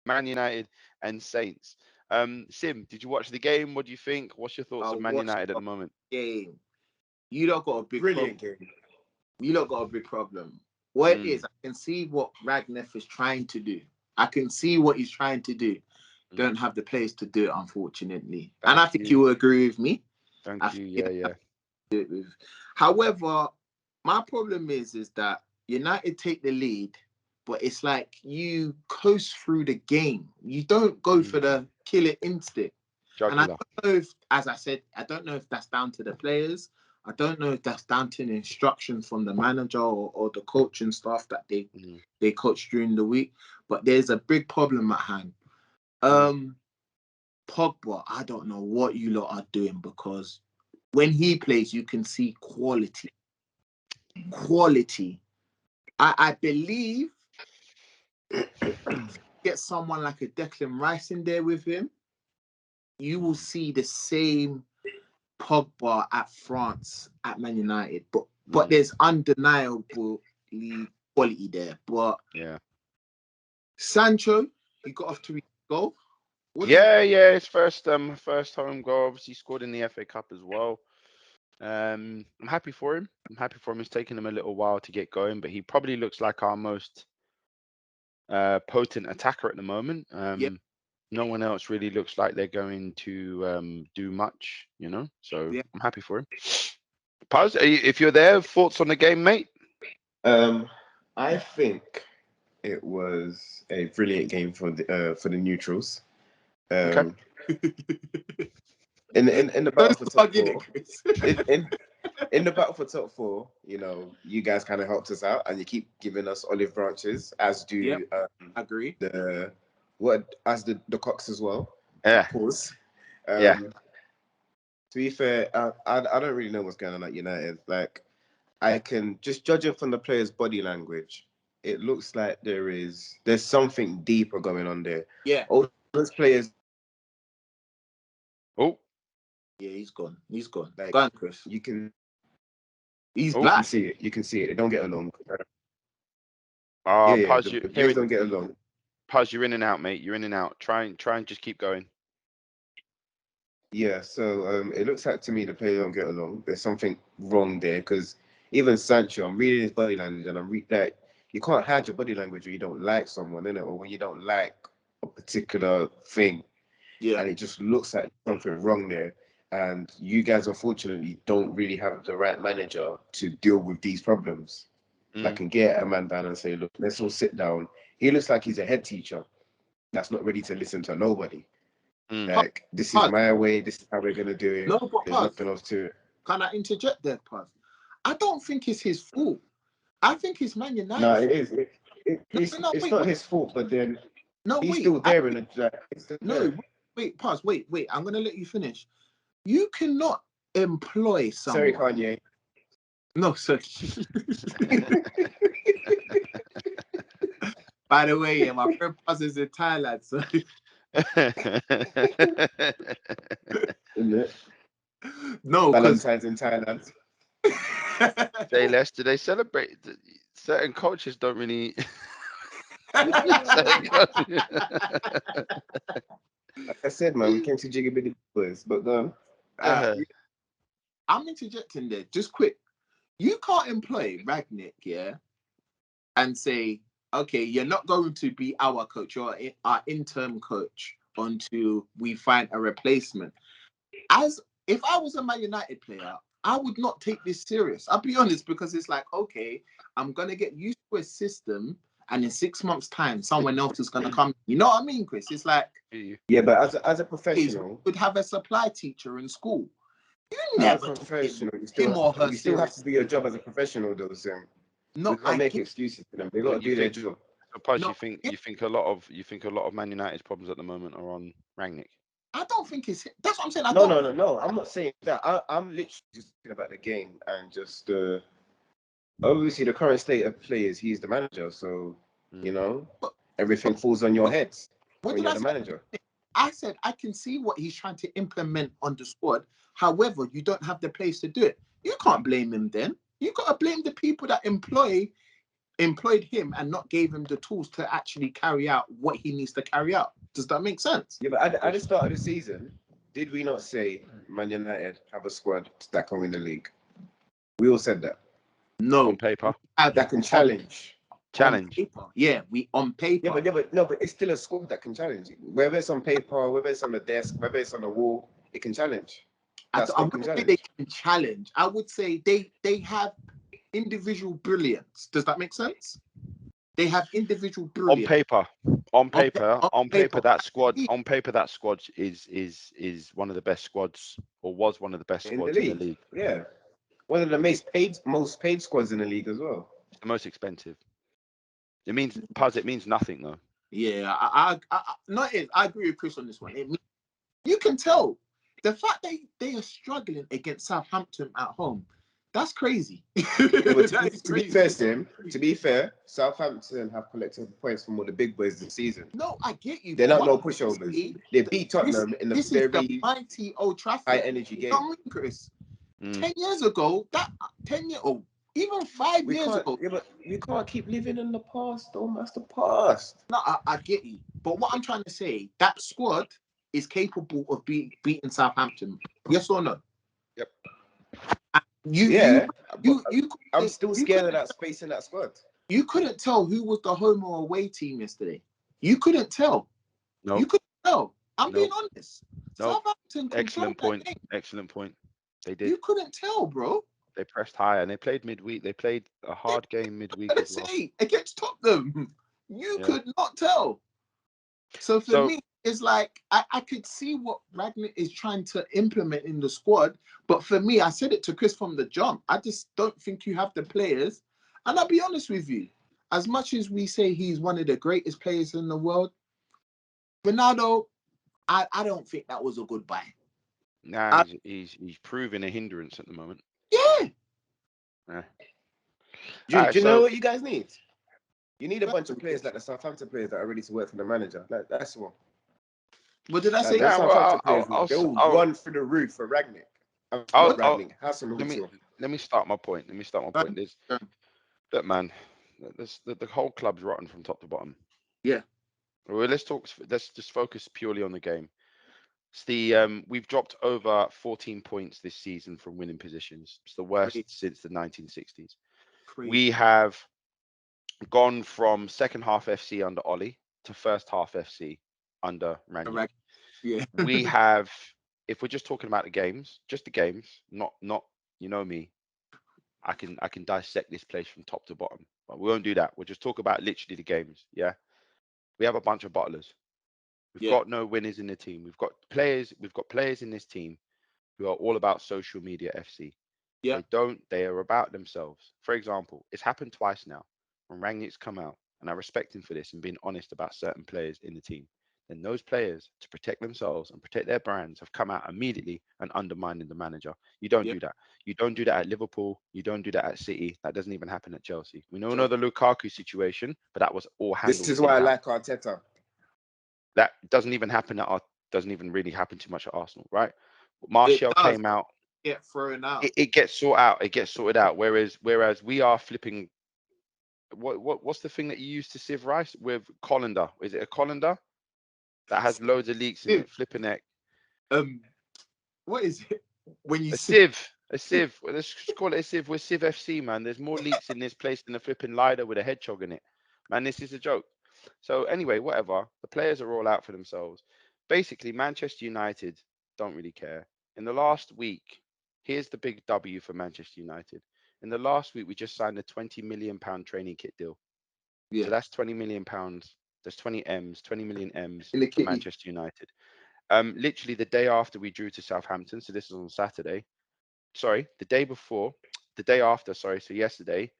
Man United and Saints. Sim, did you watch the game? What do you think? What's your thoughts on Man United at the moment? Game. You lot got a big Brilliant problem. game. You lot got a big problem. What it is, I can see what Ragnick is trying to do. I can see what he's trying to do. Don't have the players to do it, unfortunately. And I think you will agree with me. Thank you. Yeah. However, my problem is that United take the lead, but it's like you coast through the game. You don't go for the killer instinct. Jugular. And I don't know if, as I said, I don't know if that's down to the players. I don't know if that's down to the instructions from the manager or the coaching staff that they coach during the week. But there's a big problem at hand. Pogba, I don't know what you lot are doing, because when he plays, you can see quality. I believe get someone like a Declan Rice in there with him, you will see the same Pogba at France at Man United. But there's undeniable quality there. But Sancho, he got off to a goal. His first home goal. Obviously scored in the FA Cup as well. I'm happy for him. It's taken him a little while to get going, but he probably looks like our most potent attacker at the moment. No one else really looks like they're going to do much, So I'm happy for him. Paz, if you're there, thoughts on the game, mate? I think it was a brilliant game for the neutrals. Okay. In the battle for top 4, in the battle for top 4, you guys kind of helped us out, and you keep giving us olive branches, as do agree the Cox as well. Yeah. Pause. To be fair, I don't really know what's going on at United. Like, I can just judging from the players' body language, it looks like there's something deeper going on there. Yeah. All those players. Oh. Yeah, he's gone. Like, go on, Chris. You can. He's black. You can see it. They don't get along. Paz, the players don't get along. Paz, you're in and out, mate. You're in and out. Try and just keep going. Yeah, so it looks like to me the players don't get along. There's something wrong there, because even Sancho, I'm reading his body language, and I'm like, you can't hide your body language when you don't like someone, innit? Or when you don't like a particular thing. Yeah. And it just looks like something wrong there. And you guys, unfortunately, don't really have the right manager to deal with these problems. That can get a man down and say, look, let's all sit down. He looks like he's a head teacher that's not ready to listen to nobody. Like, this is my way, this is how we're going to do it. No, but there's nothing else to it. Can I interject there, Paz? I don't think it's his fault. I think it's Man United. No, it is. It's not his fault, but then he's still there in the... Paz, wait. I'm going to let you finish. You cannot employ someone. Sorry, Kanye. No, sorry. By the way, my friend Paz is in Thailand, so... No, Valentine's in Thailand. Say less. Do they celebrate? Certain cultures don't really. Like I said, man, we came to Jiggy Bitty Boys, but I'm interjecting there, just quick. You can't employ Ragnick, and say, okay, you're not going to be our coach, you're our interim coach until we find a replacement. As if I was a Man United player, I would not take this serious. I'll be honest, because it's like, okay, I'm going to get used to a system, and in 6 months' time, someone else is going to come. You know what I mean, Chris? It's like... Yeah, but as a professional... You would have a supply teacher in school. You never... As a professional, you still have to do your job as a professional, though, Sam. No, we can't make excuses for them. They got to do their job. Paz, you think a lot of Man United's problems at the moment are on Ragnick? I don't think it's... That's what I'm saying. No. I'm not saying that. I'm literally just thinking about the game and just... obviously, the current state of play is he's the manager, so, everything falls on your heads when you're the manager. I said I can see what he's trying to implement on the squad. However, you don't have the place to do it. You can't blame him then. You got to blame the people that employ employed him and not gave him the tools to actually carry out what he needs to carry out. Does that make sense? Yeah, but at the start of the season, did we not say Man United have a squad that can win the league? We all said that. No. On paper. That can challenge. Challenge. On paper. Yeah, on paper. Yeah, but no, but it's still a squad that can challenge. Whether it's on paper, whether it's on the desk, whether it's on the wall, it can challenge. I wouldn't say they can challenge. I would say they have individual brilliance. Does that make sense? They have individual brilliance. On paper, that squad is one of the best squads, or was one of the best squads in the league. Yeah, one of the most paid squads in the league as well. It's the most expensive. It means nothing though. Yeah, I agree with Chris on this one. You can tell the fact they are struggling against Southampton at home. That's crazy. To be fair, Southampton have collected points from all the big boys this season. No, I get you. They're not no pushovers. They beat Tottenham in this very is the mighty Old Trafford high energy game. You know what I mean, Chris? 10 years ago, even 5 years ago. Yeah, but we can't keep living in the past, though. That's the past. No, I get you. But what I'm trying to say, that squad is capable of beating Southampton. Yes or no? Yep. I'm still scared of that space in that squad. You couldn't tell who was the home or away team yesterday. You couldn't tell. No. You couldn't tell. I'm being honest. No. Southampton. Excellent point. They did. You couldn't tell, bro. They pressed high and they played midweek. They played a hard game midweek as well. Against Tottenham, you could not tell. So for me, it's like I could see what Ragnick is trying to implement in the squad, but for me, I said it to Chris from the jump. I just don't think you have the players. And I'll be honest with you, as much as we say he's one of the greatest players in the world, Ronaldo, I don't think that was a good buy. Nah, he's proving a hindrance at the moment. Yeah. Do you know what you guys need? You need a bunch of players like the Southampton players that are ready to work for the manager. That's all. What did I say? They'll run through the roof for Ragnick. Let me start my point. Look, man, the whole club's rotten from top to bottom. Yeah. Well, let's just focus purely on the game. It's we've dropped over 14 points this season from winning positions. It's the worst since the 1960s. Crazy. We have gone from second half FC under Ollie to first half FC under Ragnick. Yeah. We have, if we're just talking about the games, not you know me, I can dissect this place from top to bottom. But we won't do that. We'll just talk about literally the games. Yeah. We have a bunch of bottlers. We've got no winners in the team. We've got players in this team who are all about social media FC. Yeah. They are about themselves. For example, it's happened twice now when Ragnick's come out, and I respect him for this and being honest about certain players in the team. Then those players, to protect themselves and protect their brands, have come out immediately and undermining the manager. You don't do that. You don't do that at Liverpool. You don't do that at City. That doesn't even happen at Chelsea. We know the Lukaku situation, but that was all handled. This is why I like Arteta. That doesn't even really happen too much at Arsenal, right? Martial came out. Get thrown out. It gets sorted out. Whereas we are flipping. What's the thing that you use to sieve rice with colander? Is it a colander that has loads of leaks in it? Flipping it. What is it? When you a sieve. Let's just call it a sieve. We're Sieve FC, man. There's more leaks in this place than a flipping Liga with a hedgehog in it. Man, this is a joke. So anyway, whatever. The players are all out for themselves. Basically, Manchester United don't really care. In the last week, here's the big W for Manchester United. In the last week, we just signed a £20 million training kit deal. Yeah. So that's £20 million. There's 20 million M's for Manchester United. Literally the day after we drew to Southampton. So this is on Saturday. Sorry, the day after, so yesterday,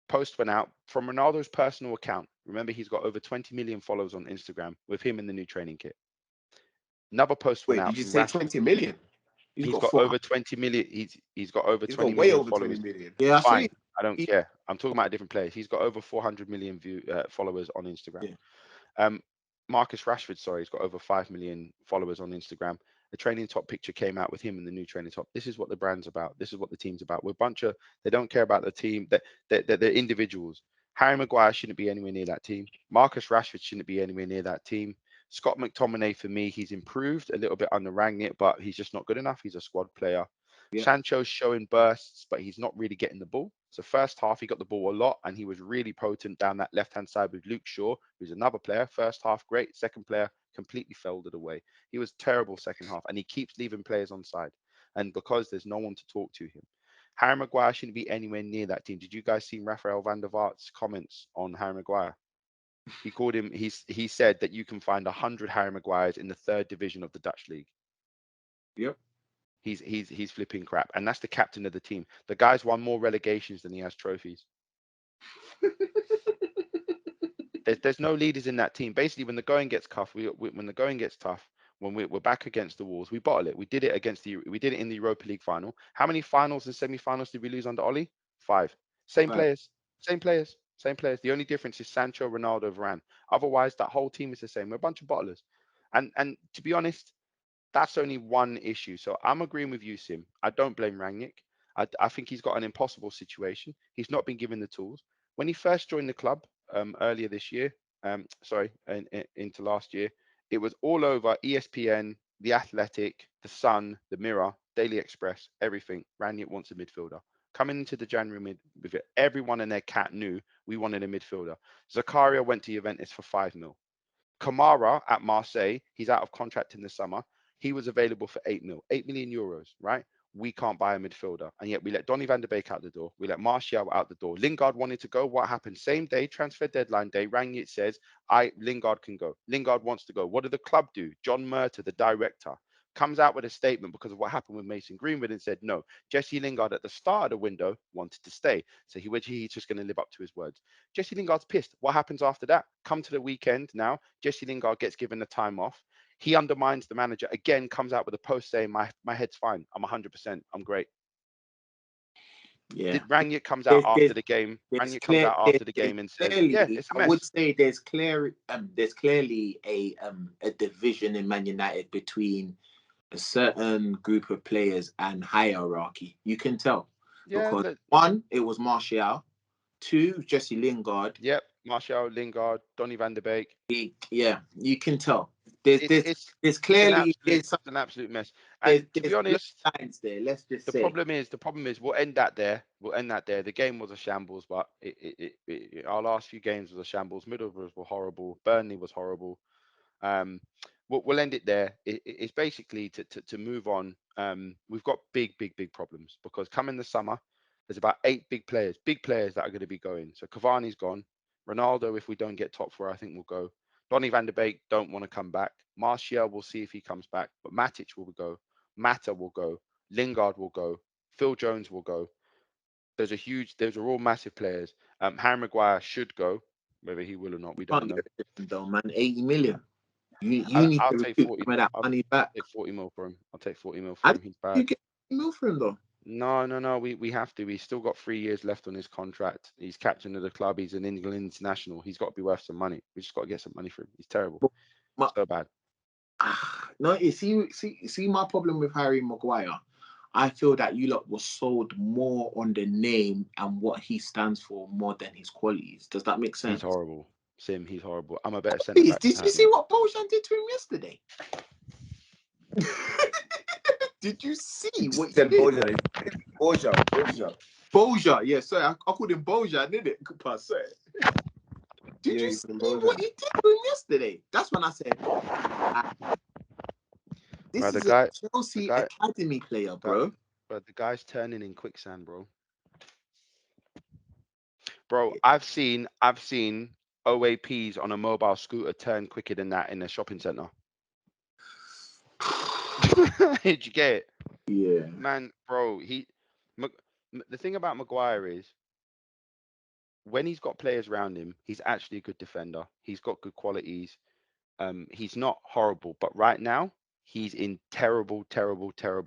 post went out from Ronaldo's personal account. Remember, he's got over 20 million followers on Instagram with him in the new training kit. Another post went out. Did you say 20 million? He's got over 20 million. He's got over 20 million way over followers. 20 million. Yeah, fine. I don't care. I'm talking about a different player. He's got over 400 million followers on Instagram. Yeah. Marcus Rashford, he's got over 5 million followers on Instagram. The training top picture came out with him in the new training top. This is what the brand's about. This is what the team's about. We're a bunch of, they don't care about the team. They're individuals. Harry Maguire shouldn't be anywhere near that team. Marcus Rashford shouldn't be anywhere near that team. Scott McTominay, for me, he's improved a little bit under Ragnick, but he's just not good enough. He's a squad player. Yeah. Sancho's showing bursts, but he's not really getting the ball. So first half, he got the ball a lot, and he was really potent down that left-hand side with Luke Shaw, who's another player. First half, great. Second player, completely folded away. He was terrible second half, and he keeps leaving players on side. And because there's no one to talk to him. Harry Maguire shouldn't be anywhere near that team. Did you guys see Raphael van der Vaart's comments on Harry Maguire? He called him. He said that you can find 100 Harry Maguires in the 3rd division of the Dutch league. Yep. He's flipping crap, and that's the captain of the team. The guy's won more relegations than he has trophies. There's no leaders in that team. Basically, when the going gets tough, when the going gets tough, when we're back against the walls, we bottle it. We did it in the Europa League final. How many finals and semi-finals did we lose under Oli? 5. Same players. The only difference is Sancho, Ronaldo, Varane. Otherwise, that whole team is the same. We're a bunch of bottlers. And to be honest, that's only one issue. So I'm agreeing with you, Sim. I don't blame Ragnick. I think he's got an impossible situation. He's not been given the tools. When he first joined the club earlier this year, into last year, it was all over ESPN, The Athletic, The Sun, The Mirror, Daily Express, everything. Ragnick wants a midfielder. Coming into the January with it, everyone and their cat knew we wanted a midfielder. Zakaria went to Juventus for 5 mil. Kamara at Marseille, he's out of contract in the summer. He was available for 8 mil, 8 million euros, right? We can't buy a midfielder. And yet we let Donny van der Beek out the door. We let Martial out the door. Lingard wanted to go. What happened? Same day, transfer deadline day, Ragnick says, Lingard can go. Lingard wants to go. What did the club do? John Murter, the director, comes out with a statement because of what happened with Mason Greenwood and said, no, Jesse Lingard at the start of the window wanted to stay. So he's just going to live up to his words. Jesse Lingard's pissed. What happens after that? Come to the weekend now. Jesse Lingard gets given the time off. He undermines the manager again, comes out with a post saying, my head's fine. I'm 100%. I'm great. Yeah. Ragnick comes out after the game. Ragnick comes out after the game and says, clearly, yeah, it's a mess. I would say there's clearly a division in Man United between a certain group of players and hierarchy. You can tell. Yeah, because 1, it was Martial. 2, Jesse Lingard. Yep, Martial, Lingard, Donny van der Beek. Yeah, you can tell. There's clearly it's an absolute mess. And to be honest, there. Let's just the say problem is we'll end that there. The game was a shambles, but our last few games was a shambles. Middlesbrough were horrible. Burnley was horrible. We'll end it there. It's basically to move on. We've got big problems because coming the summer, there's about 8 big players that are going to be going. So Cavani's gone. Ronaldo, if we don't get top 4, I think will go. Donny van der Beek don't want to come back. Martial, we'll see if he comes back. But Matic will go. Mata will go. Lingard will go. Phil Jones will go. Those are all massive players. Harry Maguire should go. Whether he will or not, we don't know. Though, man, 80 million. You need I'll to take 40. some of that money back. Take 40 mil for him. I'll take 40 mil for him. He's bad. You get 40 mil for him though. No. We have to. He's still got 3 years left on his contract. He's captain of the club. He's an England international. He's got to be worth some money. We just got to get some money for him. He's terrible. So bad. No, you see my problem with Harry Maguire. I feel that you lot was sold more on the name and what he stands for more than his qualities. Does that make sense? He's horrible. Sim, he's horrible. I'm a better centre back. Did you see what Bojan did to him yesterday? Did you see what he did? Bojan. Yeah, sorry, I called him Bojan, didn't it? Did you see what he did to him yesterday? That's when I said, this is a Chelsea academy player, bro. But the guy's turning in quicksand, bro. Bro, I've seen OAPs on a mobile scooter turn quicker than that in a shopping centre. Did you get it? Yeah. Man, bro, the thing about Maguire is when he's got players around him, he's actually a good defender. He's got good qualities. He's not horrible, but right now he's in terrible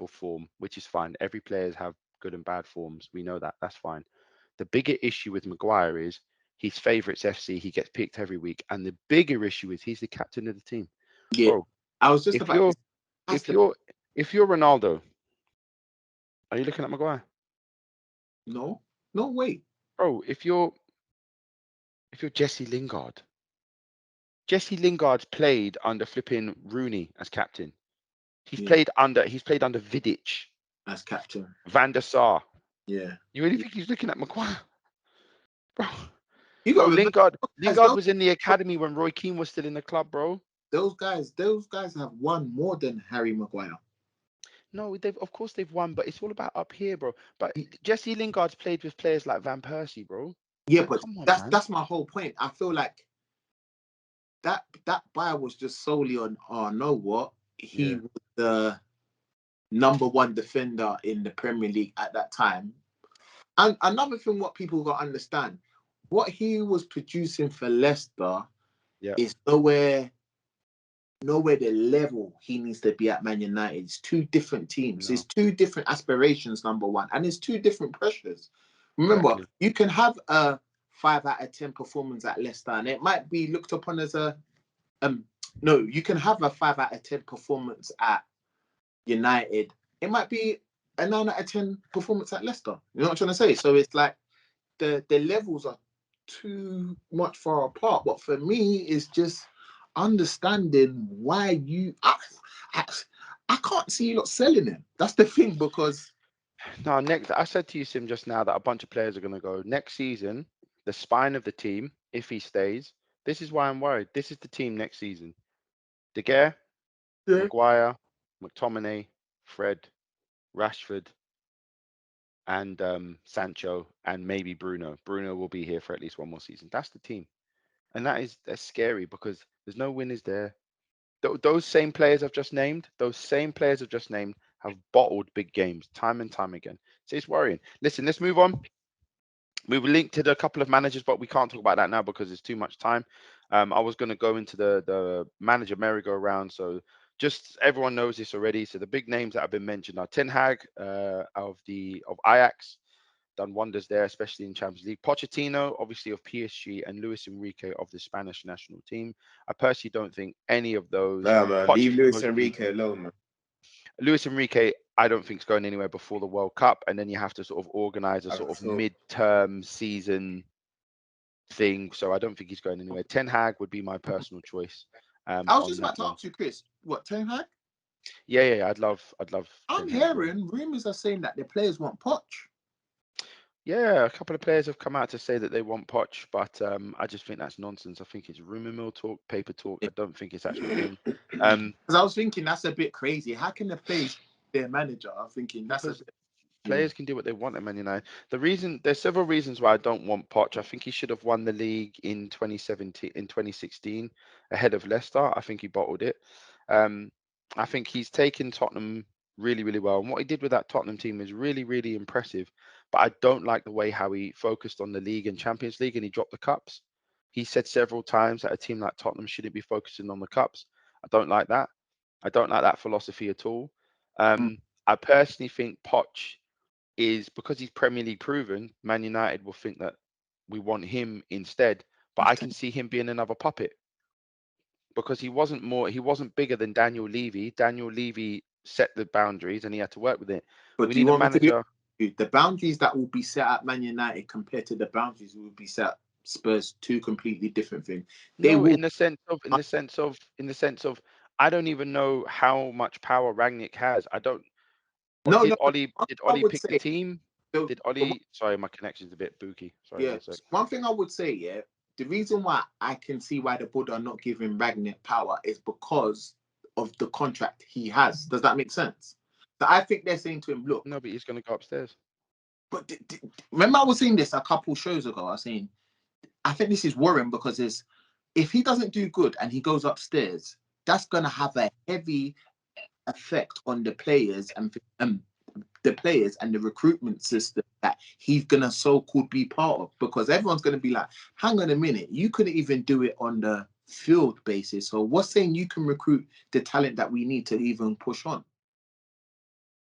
form, which is fine. Every players have good and bad forms. We know that. That's fine. The bigger issue with Maguire is his favourites FC. He gets picked every week, and the bigger issue is he's the captain of the team. Yeah, bro, I was just if you're Ronaldo, are you looking at Maguire? No, wait, bro. If you're if you're Jesse Lingard. Jesse Lingard's played under flipping Rooney as captain. He's played under Vidic as captain, Van der Sar. Yeah. You really think he's looking at Maguire? Bro. You got Lingard was in the academy when Roy Keane was still in the club, bro. Those guys have won more than Harry Maguire. No, of course they've won, but it's all about up here, bro. But Jesse Lingard's played with players like Van Persie, bro. Yeah, but come on, that's my whole point. I feel like that buy was just solely on, he was the #1 defender in the Premier League at that time. And another thing, what people got to understand, what he was producing for Leicester is nowhere the level he needs to be at Man United. It's two different teams. It's two different aspirations, #1, and it's two different pressures. Remember, you can have a 5 out of 10 performance at Leicester, and it might be looked upon as a you can have a 5 out of 10 performance at United. It might be a 9 out of 10 performance at Leicester. You know what I'm trying to say? So it's like the levels are too much far apart. But for me, it's just understanding why I can't see you not selling him. That's the thing, because I said to you, Sim, just now that a bunch of players are going to go next season. The spine of the team, if he stays, this is why I'm worried. This is the team next season: De Gea, Maguire, McTominay, Fred, Rashford, and Sancho, and maybe Bruno. Bruno will be here for at least one more season. That's the team, and that's scary because there's no winners there. Those same players I've just named, have bottled big games time and time again. So it's worrying. Listen, let's move on. We were linked to a couple of managers, but we can't talk about that now because it's too much time. I was going to go into the manager merry-go-round. So just everyone knows this already. So the big names that have been mentioned are Ten Hag of Ajax, done wonders there, especially in Champions League. Pochettino, obviously of PSG, and Luis Enrique of the Spanish national team. I personally don't think any of those. Nah, man, leave Luis Enrique alone, man. Luis Enrique, I don't think is going anywhere before the World Cup, and then you have to sort of organize a sort of mid-term season thing. So I don't think he's going anywhere. Ten Hag would be my personal choice. I was just about to ask you, Chris, what, Ten Hag? Yeah. I'd love. I'm hearing rumors are saying that the players want Poch. Yeah, a couple of players have come out to say that they want Poch, but I just think that's nonsense. I think it's rumor mill talk, paper talk. I don't think it's actually thing. Because I was thinking that's a bit crazy. How can the players be their manager? I'm thinking that's a bit... Players can do what they want at Man United. There's several reasons why I don't want Poch. I think he should have won the league in 2016 ahead of Leicester. I think he bottled it. I think he's taken Tottenham really, really well. And what he did with that Tottenham team is really, really impressive. But I don't like the way how he focused on the league and Champions League and he dropped the cups. He said several times that a team like Tottenham shouldn't be focusing on the cups. I don't like that. I don't like that philosophy at all. I personally think Poch is, because he's Premier League proven, Man United will think that we want him instead. But I can see him being another puppet because he wasn't bigger than Daniel Levy. Daniel Levy set the boundaries and he had to work with it. But we need a manager. The boundaries that will be set at Man United compared to the boundaries that will be set at Spurs, two completely different things. In the sense of, I don't even know how much power Ragnick has. I don't. Did Ollie pick the team? Did Ollie? Sorry, my connection's a bit booky. Sorry. Yeah. One thing I would say, the reason why I can see why the board are not giving Ragnick power is because of the contract he has. Does that make sense? So I think they're saying to him, look. No, but he's going to go upstairs. But remember, I was saying this a couple shows ago. I was saying, I think this is worrying because if he doesn't do good and he goes upstairs, that's going to have a heavy effect on the players and the recruitment system that he's going to so-called be part of, because everyone's going to be like, hang on a minute, you couldn't even do it on the field basis. So what's saying you can recruit the talent that we need to even push on?